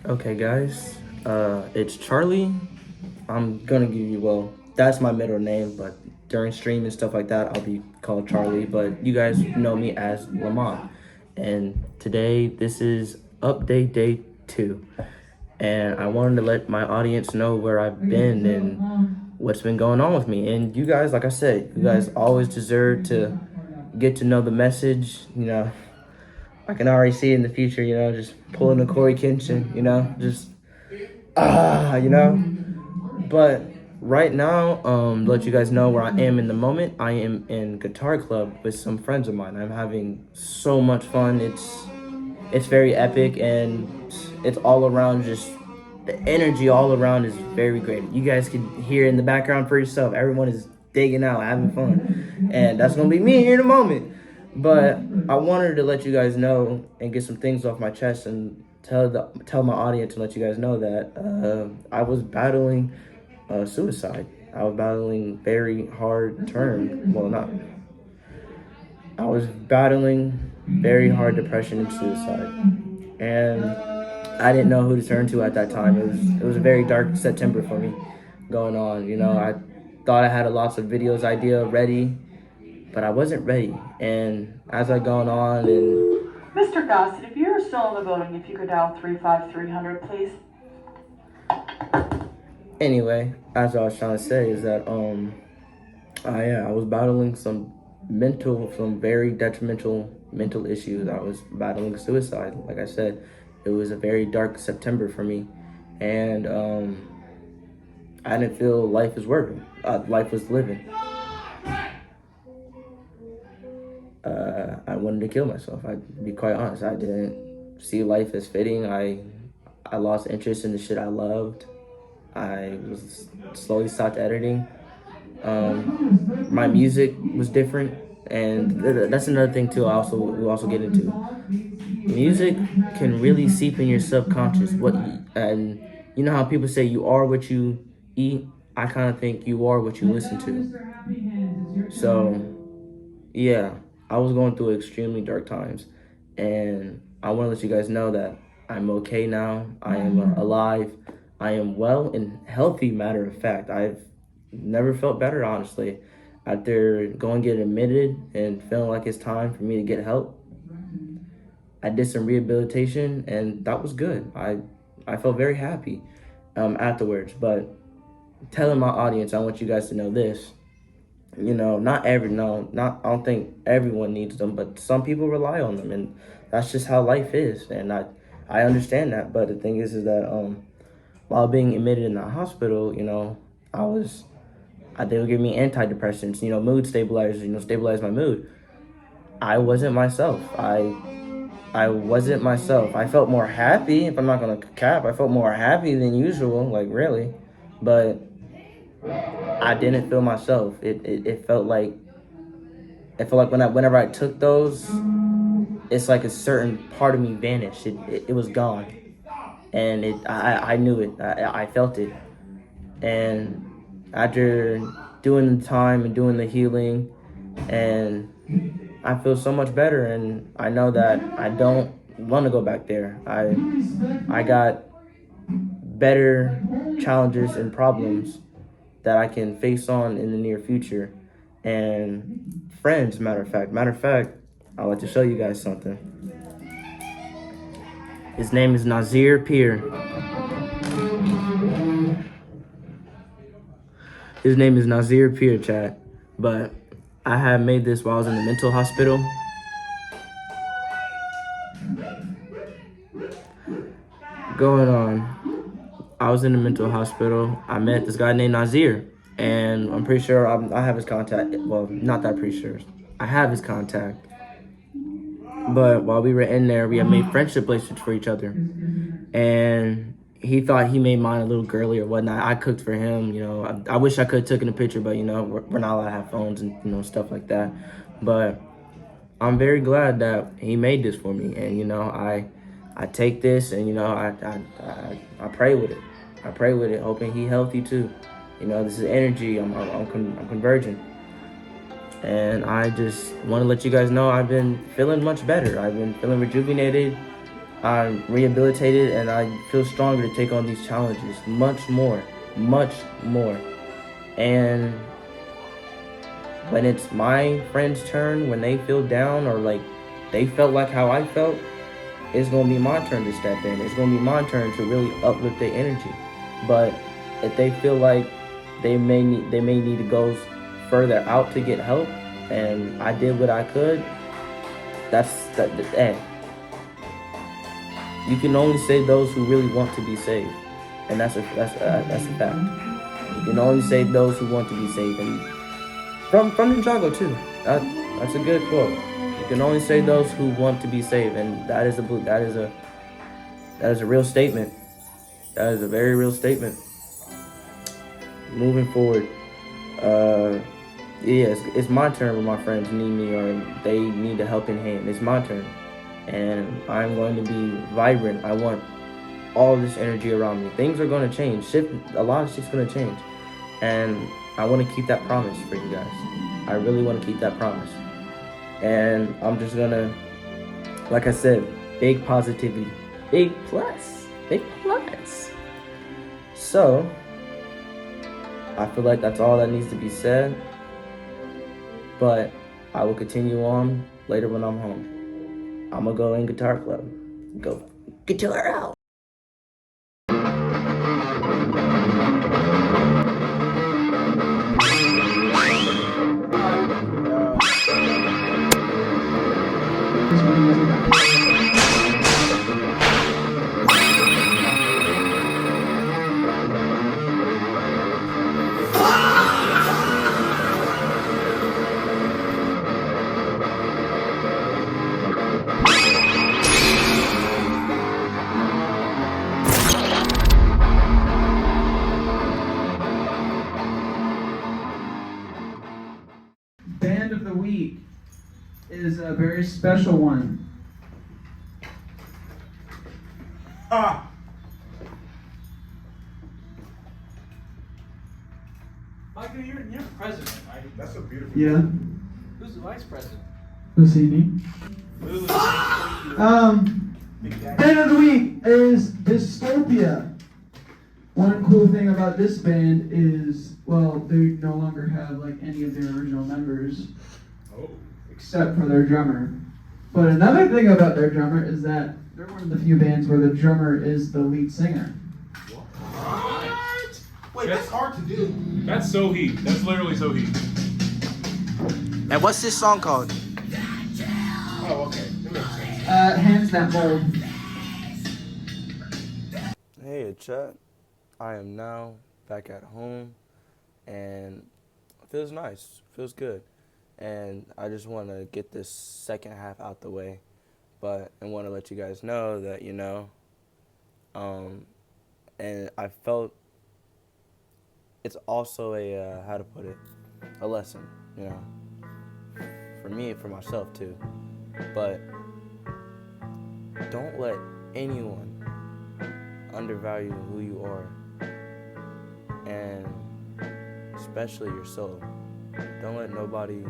Okay, guys, it's Charlie. I'm gonna give you, well, that's my middle name, but during stream and stuff like that, I'll be called Charlie, but you guys know me as Lamont. And today, this is update day 2. And I wanted to let my audience know where I've been and what's been going on with me. And you guys, like I said, you guys always deserve to get to know the message, I can already see it in the future, just pulling a Corey Kenshin, just, But right now, let you guys know where I am in the moment. I am in Guitar Club with some friends of mine. I'm having so much fun. It's very epic, and it's all around, just the energy all around is very great. You guys can hear in the background for yourself. Everyone is digging out, having fun. And that's going to be me here in a moment. But I wanted to let you guys know and get some things off my chest and tell my audience and let you guys know that I was battling suicide. I was battling very hard term. Well, not. I was battling very hard depression and suicide, and I didn't know who to turn to at that time. It was a very dark September for me going on. I thought I had lots of videos idea ready, but I wasn't ready. And as I gone on and Mr. Gossett, if you're still in the building, if you could dial 35300, please. Anyway, as I was trying to say is that I was battling some very detrimental mental issues. I was battling suicide. Like I said, it was a very dark September for me, and I didn't feel life was working. Life was living. I wanted to kill myself. I'd be quite honest. I didn't see life as fitting. I lost interest in the shit I loved. I was slowly stopped editing. My music was different, and that's another thing too. We'll also get into. Music can really seep in your subconscious. And you know how people say you are what you eat. I kind of think you are what you listen to. So, yeah, I was going through extremely dark times, and I want to let you guys know that I'm okay now. I am alive. I am well and healthy, matter of fact. I've never felt better, honestly. After going get admitted and feeling like it's time for me to get help, I did some rehabilitation, and that was good. I felt very happy afterwards. But telling my audience, I want you guys to know this. I don't think everyone needs them, but some people rely on them, and that's just how life is. And I understand that. But the thing is that while being admitted in the hospital, they would give me antidepressants, mood stabilizers, stabilize my mood. I wasn't myself. I wasn't myself. I felt more happy, if I'm not gonna cap. I felt more happy than usual, like really, but I didn't feel myself. It felt like whenever I took those, it's like a certain part of me vanished. It was gone, and I knew it. I felt it, and after doing the time and doing the healing, and I feel so much better, and I know that I don't want to go back there. I got better challenges and problems that I can face on in the near future, and friends, matter of fact, I'd like to show you guys something. His name is Nazir Peer. His name is Nazir Peer, chat. But I had made this while I was in the mental hospital. Going on, I was in the mental hospital. I met this guy named Nazir, and I'm pretty sure I have his contact. Well, not that pretty sure. I have his contact. But while we were in there, we had made friendship bracelets for each other. And he thought he made mine a little girly or whatnot. I cooked for him, I wish I could have taken a picture, but, we're not allowed to have phones and, stuff like that. But I'm very glad that he made this for me. And, I take this and, I pray with it. I pray with it, hoping he healthy too. You know, this is energy. I'm converging, and I just want to let you guys know I've been feeling much better. I've been feeling rejuvenated. I'm rehabilitated, and I feel stronger to take on these challenges. Much more, much more. And when it's my friend's turn, when they feel down or like they felt like how I felt, it's gonna be my turn to step in. It's gonna be my turn to really uplift their energy. But if they feel like they may need to go further out to get help, and I did what I could, hey, you can only save those who really want to be saved, and that's a fact. You can only save those who want to be saved, and from Ninjago too. That's a good quote. You can only save those who want to be saved, and that is a real statement. That is a very real statement. Moving forward, yeah, it's my turn when my friends need me or they need a helping hand. It's my turn, and I'm going to be vibrant. I want all this energy around me. Things are going to change. A lot of shit's going to change, and I want to keep that promise for you guys. I really want to keep that promise, and I'm just gonna, like I said, big positivity, big plus, big plus. So I feel like that's all that needs to be said, but I will continue on later when I'm home. I'm gonna go in guitar club. Go guitar out. Band of the week is a very special one. Ah! Michael, you're president, right? That's a beautiful. Yeah. Who's the vice president? Lucini. Band of the week is Dystopia. One cool thing about this band is, well, they no longer have like any of their original members, except for their drummer. But another thing about their drummer is that they're one of the few bands where the drummer is the lead singer. What? Wait, that's hard to do. That's so heat. That's literally so heat. And what's this song called? Oh, okay. That makes sense. Hands That Mold. Hey, chat. I am now back at home, and it feels nice. Feels good. And I just want to get this second half out the way, but I want to let you guys know that, you know, and I felt it's also a, how to put it, a lesson, you know, for me, for myself too. But don't let anyone undervalue who you are, and especially your soul. Don't let nobody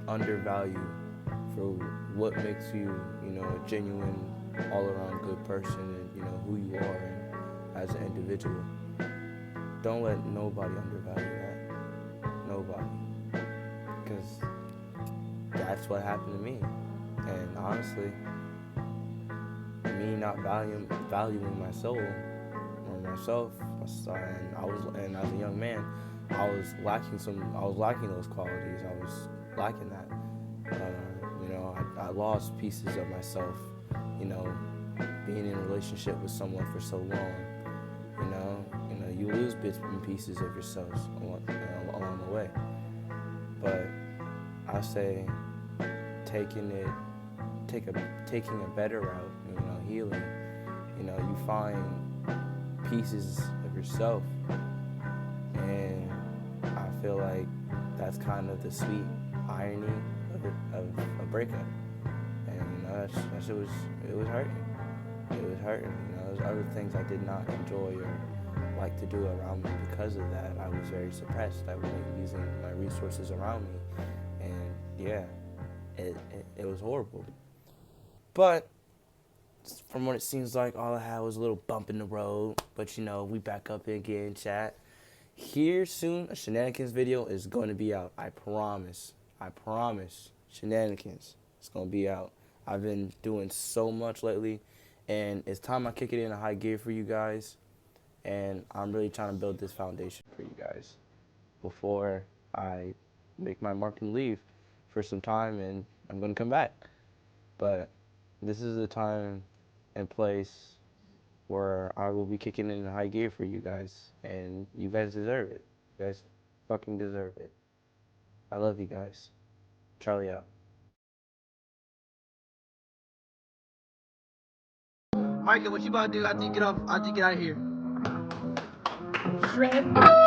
undervalue for what makes you, you know, a genuine, all-around good person, and you know who you are and as an individual. Don't let nobody undervalue that. Nobody, because that's what happened to me. And honestly, me not valuing my soul or myself, and as a young man, I was lacking those qualities. I was lacking that. You know, I lost pieces of myself. You know, being in a relationship with someone for so long. You know, you lose bits and pieces of yourself along the way. But I say, taking a better route. You know, healing. You know, you find pieces of yourself, and I feel like that's kind of the sweet irony of a breakup. And you know, that shit was hurting. It was hurting. You know, there's other things I did not enjoy or like to do around me because of that. I was very suppressed. I wasn't using my resources around me. And yeah, it was horrible. But from what it seems like, all I had was a little bump in the road. But you know, we back up again, chat. Here soon, a shenanigans video is going to be out. I promise. I promise. Shenanigans. It's going to be out. I've been doing so much lately, and it's time I kick it in a high gear for you guys. And I'm really trying to build this foundation for you guys before I make my mark and leave for some time, and I'm going to come back. But this is the time and place where I will be kicking it in high gear for you guys, and you guys deserve it. You guys fucking deserve it. I love you guys. Charlie out. Micah, what you about to do after you get off? After you get out of here? Shred.